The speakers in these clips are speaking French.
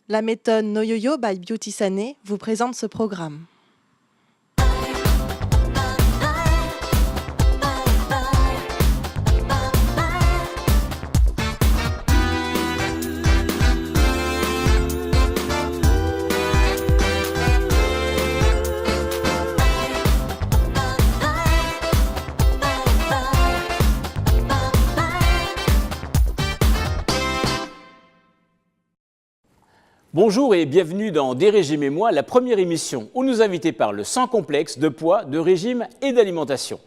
La méthode No Yo-Yo by Beauty Sané vous présente ce programme. Bonjour et bienvenue dans Des régimes et moi, la première émission où nous invitons parlent sans complexe de poids, de régime et d'alimentation.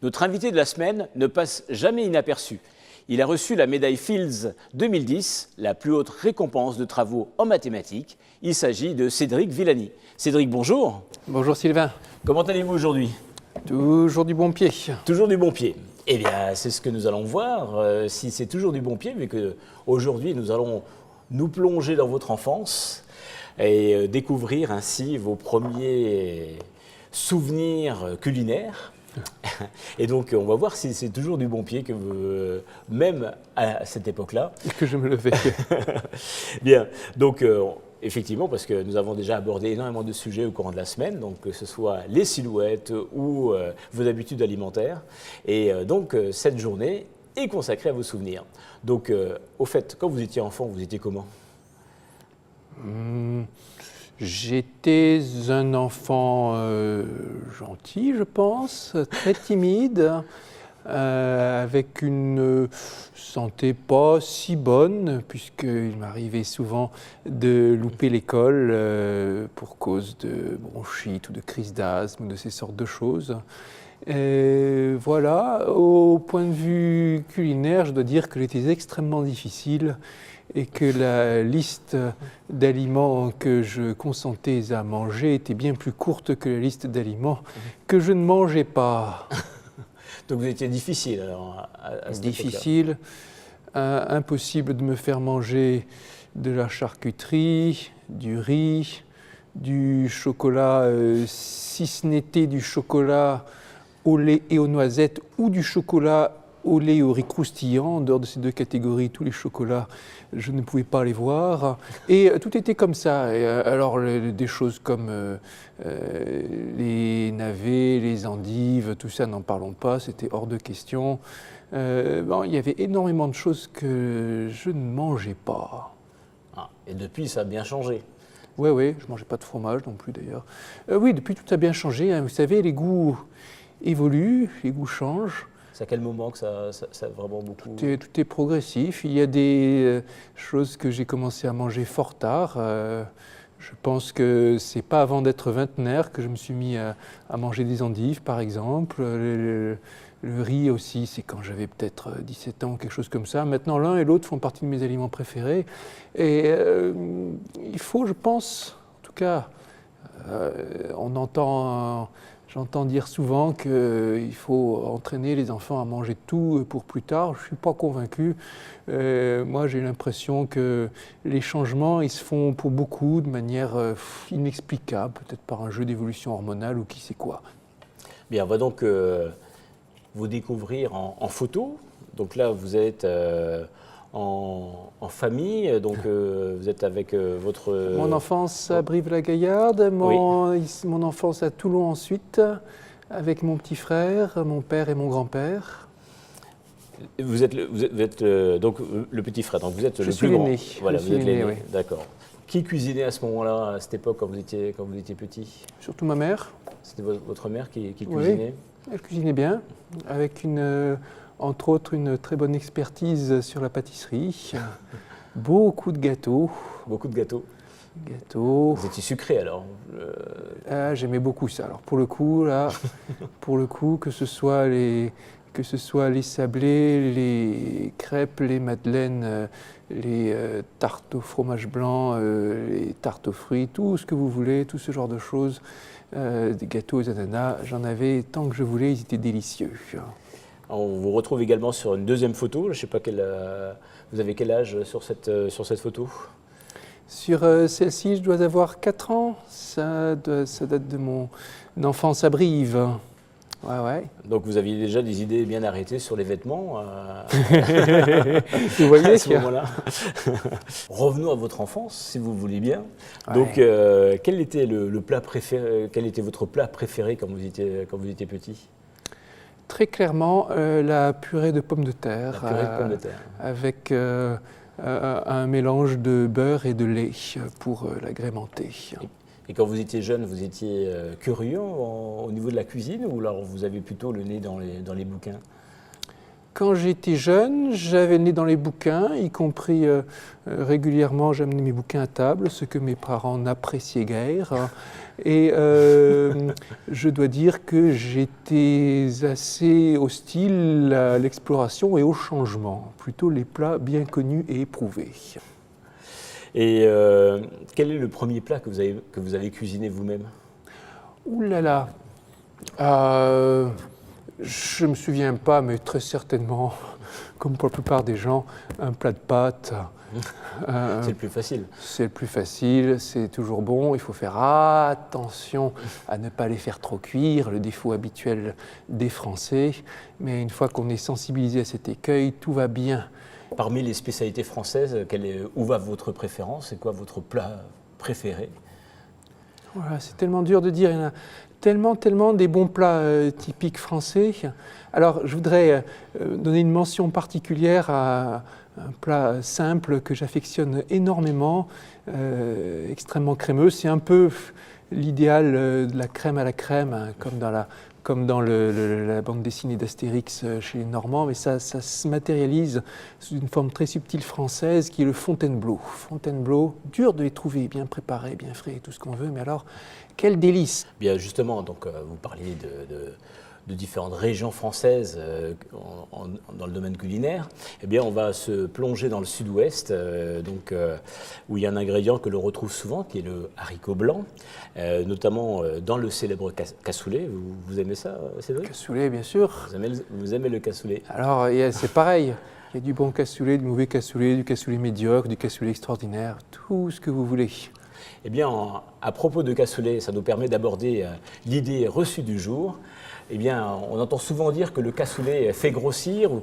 Notre invité de la semaine ne passe jamais inaperçu. Il a reçu la médaille Fields 2010, la plus haute récompense de travaux en mathématiques. Il s'agit de Cédric Villani. Cédric, bonjour. Bonjour Sylvain. Comment allez-vous aujourd'hui? Toujours du bon pied. Toujours du bon pied. Eh bien, c'est ce que nous allons voir, si c'est toujours du bon pied, vu qu'aujourd'hui, nous allons nous plonger dans votre enfance et découvrir ainsi vos premiers souvenirs culinaires. Et donc, on va voir si c'est toujours du bon pied, que vous, même à cette époque-là. Que je me le fais. Bien, donc effectivement, parce que nous avons déjà abordé énormément de sujets au courant de la semaine, donc que ce soit les silhouettes ou vos habitudes alimentaires. Et donc, cette journée est consacrée à vos souvenirs. Donc, au fait, quand vous étiez enfant, vous étiez comment? J'étais un enfant gentil, je pense, très timide, avec une santé pas si bonne, puisqu'il m'arrivait souvent de louper l'école pour cause de bronchite ou de crise d'asthme, de ces sortes de choses. Et voilà, au point de vue culinaire, je dois dire que j'étais extrêmement difficile et que la liste d'aliments que je consentais à manger était bien plus courte que la liste d'aliments que je ne mangeais pas. Donc vous étiez difficile alors à cette difficile, impossible de me faire manger de la charcuterie, du riz, du chocolat, si ce n'était du chocolat au lait et aux noisettes ou du chocolat au lait et au riz croustillant. En dehors de ces deux catégories, tous les chocolats, je ne pouvais pas les voir. Et tout était comme ça. Et, alors, des choses comme les navets, les endives, tout ça, n'en parlons pas, c'était hors de question. Bon, il y avait énormément de choses que je ne mangeais pas. Ah, et depuis, ça a bien changé. Oui, je ne mangeais pas de fromage non plus d'ailleurs. Oui, depuis, tout a bien changé. Hein. Vous savez, les goûts évolue, les goûts changent. C'est à quel moment que ça a vraiment beaucoup... Tout est progressif. Il y a des choses que j'ai commencé à manger fort tard. Je pense que c'est pas avant d'être vingtenaire que je me suis mis à manger des endives, par exemple. Le riz aussi, c'est quand j'avais peut-être 17 ans, quelque chose comme ça. Maintenant, l'un et l'autre font partie de mes aliments préférés. Et il faut, je pense, en tout cas, j'entends dire souvent qu'il faut entraîner les enfants à manger tout pour plus tard. Je ne suis pas convaincu. Moi, j'ai l'impression que les changements, ils se font pour beaucoup de manière inexplicable, peut-être par un jeu d'évolution hormonale ou qui sait quoi. Bien, on va donc vous découvrir en photo. Donc là, vous êtes en famille, donc vous êtes avec votre... Mon enfance à Brive-la-Gaillarde, mon enfance à Toulon ensuite, avec mon petit frère, mon père et mon grand-père. Vous êtes donc le petit frère, donc vous êtes le plus grand. Voilà, vous êtes l'aîné, oui. D'accord. Qui cuisinait à ce moment-là, à cette époque, quand vous étiez petit? Surtout ma mère. C'était votre mère qui cuisinait? Oui, elle cuisinait bien, avec entre autres une très bonne expertise sur la pâtisserie. Beaucoup de gâteaux. Beaucoup de gâteaux. Vous étiez sucré alors? J'aimais beaucoup ça. Alors pour le coup, que ce soit les sablés, les crêpes, les madeleines, les tartes au fromage blanc, les tartes aux fruits, tout ce que vous voulez, tout ce genre de choses, des gâteaux aux ananas, j'en avais tant que je voulais, ils étaient délicieux. On vous retrouve également sur une deuxième photo. Je ne sais pas vous avez quel âge sur cette photo? Sur celle-ci, je dois avoir 4 ans. Ça date de mon enfance à Brive. Ouais, ouais. Donc vous aviez déjà des idées bien arrêtées sur les vêtements Vous voyez à ce moment-là. Revenons à votre enfance, si vous voulez bien. Ouais. Donc, quel était le plat préféré, quel était votre plat préféré quand vous étiez petit? Très clairement, la purée de pommes de terre, La purée de pommes de terre. avec un mélange de beurre et de lait pour l'agrémenter. Et quand vous étiez jeune, vous étiez curieux au niveau de la cuisine ou alors vous avez plutôt le nez dans les bouquins? Quand j'étais jeune, j'avais le nez dans les bouquins, y compris régulièrement, j'amenais mes bouquins à table, ce que mes parents n'appréciaient guère. Et je dois dire que j'étais assez hostile à l'exploration et au changement, plutôt les plats bien connus et éprouvés. Et quel est le premier plat que vous avez cuisiné vous-même? Ouh là là, je ne me souviens pas, mais très certainement, comme pour la plupart des gens, un plat de pâtes. C'est le plus facile. C'est le plus facile, c'est toujours bon. Il faut faire attention à ne pas les faire trop cuire, le défaut habituel des Français. Mais une fois qu'on est sensibilisé à cet écueil, tout va bien. Parmi les spécialités françaises, où va votre préférence? C'est quoi votre plat préféré? Voilà, c'est tellement dur de dire. Il y en a tellement des bons plats typiques français. Alors, je voudrais donner une mention particulière à un plat simple que j'affectionne énormément, extrêmement crémeux. C'est un peu l'idéal de la crème à la crème, hein, comme dans la bande dessinée d'Astérix chez les Normands, mais ça se matérialise sous une forme très subtile française qui est le Fontainebleau. Fontainebleau, dur de les trouver, bien préparés, bien frais, tout ce qu'on veut, mais alors, quel délice! Bien justement, donc, vous parliez de différentes régions françaises dans le domaine culinaire. Eh bien, on va se plonger dans le sud-ouest, où il y a un ingrédient que l'on retrouve souvent, qui est le haricot blanc, notamment dans le célèbre cassoulet. Vous aimez ça, Cédric? Cassoulet, bien sûr. Vous aimez le cassoulet? Alors, c'est pareil. Il y a du bon cassoulet, du mauvais cassoulet, du cassoulet médiocre, du cassoulet extraordinaire, tout ce que vous voulez. Eh bien, à propos de cassoulet, ça nous permet d'aborder l'idée reçue du jour. Eh bien, on entend souvent dire que le cassoulet fait grossir ou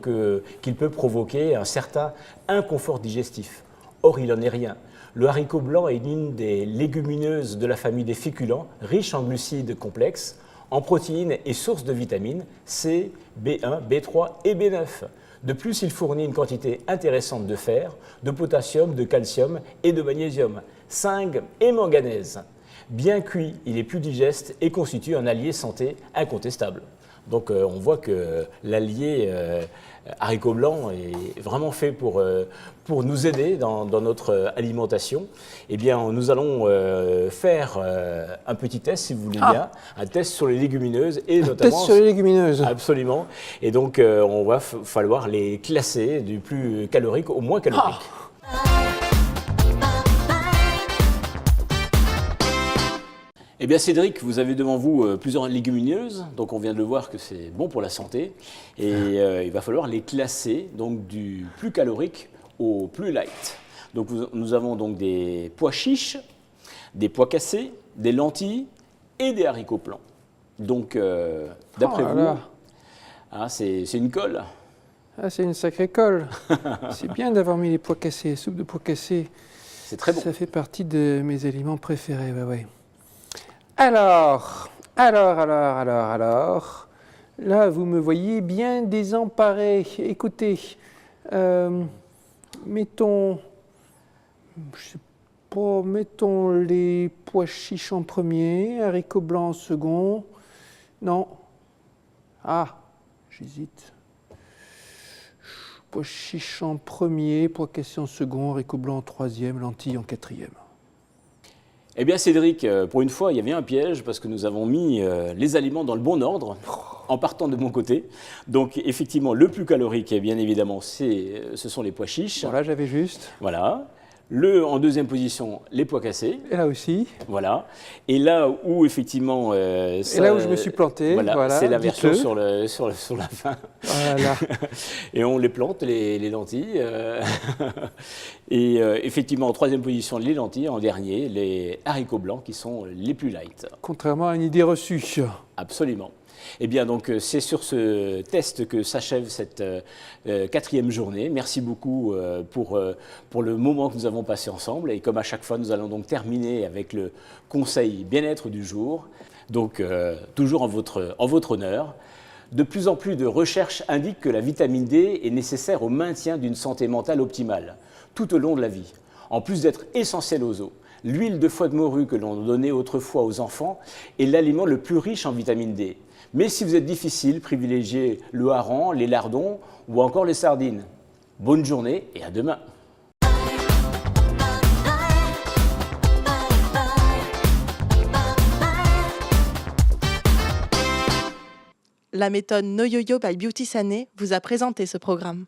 qu'il peut provoquer un certain inconfort digestif. Or, il n'en est rien. Le haricot blanc est l'une des légumineuses de la famille des féculents, riche en glucides complexes, en protéines et source de vitamines C, B1, B3 et B9. De plus, il fournit une quantité intéressante de fer, de potassium, de calcium et de magnésium, zinc et manganèse. Bien cuit, il est plus digeste et constitue un allié santé incontestable. Donc on voit que l'allié haricot blanc est vraiment fait pour nous aider dans notre alimentation. Eh bien, nous allons faire un petit test, si vous voulez bien, un test sur les légumineuses et notamment test sur les légumineuses. Absolument. Et donc on va falloir les classer du plus calorique au moins calorique. Eh bien Cédric, vous avez devant vous plusieurs légumineuses, donc on vient de le voir que c'est bon pour la santé, et il va falloir les classer donc du plus calorique au plus light. Donc nous avons donc des pois chiches, des pois cassés, des lentilles et des haricots blancs. Donc d'après vous, c'est une colle. Ah, c'est une sacrée colle. C'est bien d'avoir mis les pois cassés, soupe de pois cassés. C'est très bon. Ça fait partie de mes aliments préférés, ouais. Alors, là, vous me voyez bien désemparé. Écoutez, mettons les pois chiches en premier, haricots blancs en second. Non. Ah, j'hésite. Pois chiches en premier, pois cassés en second, haricots blancs en troisième, lentilles en quatrième. Eh bien Cédric, pour une fois, il y avait un piège parce que nous avons mis les aliments dans le bon ordre en partant de mon côté. Donc effectivement, le plus calorique, bien évidemment, ce sont les pois chiches. Voilà, j'avais juste. Voilà. En deuxième position, les pois cassés. Et là aussi. Voilà. Et là où effectivement... et là où je me suis planté. Voilà, c'est la version sur la fin. Voilà. Et on les plante, les lentilles. Et effectivement, en troisième position, les lentilles. En dernier, les haricots blancs qui sont les plus light. Contrairement à une idée reçue. Absolument. Eh bien, donc, c'est sur ce test que s'achève cette 4e journée. Merci beaucoup pour le moment que nous avons passé ensemble. Et comme à chaque fois, nous allons donc terminer avec le conseil bien-être du jour. Donc, toujours en votre honneur. De plus en plus de recherches indiquent que la vitamine D est nécessaire au maintien d'une santé mentale optimale, tout au long de la vie. En plus d'être essentielle aux os, l'huile de foie de morue que l'on donnait autrefois aux enfants est l'aliment le plus riche en vitamine D. Mais si vous êtes difficile, privilégiez le hareng, les lardons ou encore les sardines. Bonne journée et à demain. La méthode No Yo-Yo by Beauty Sané vous a présenté ce programme.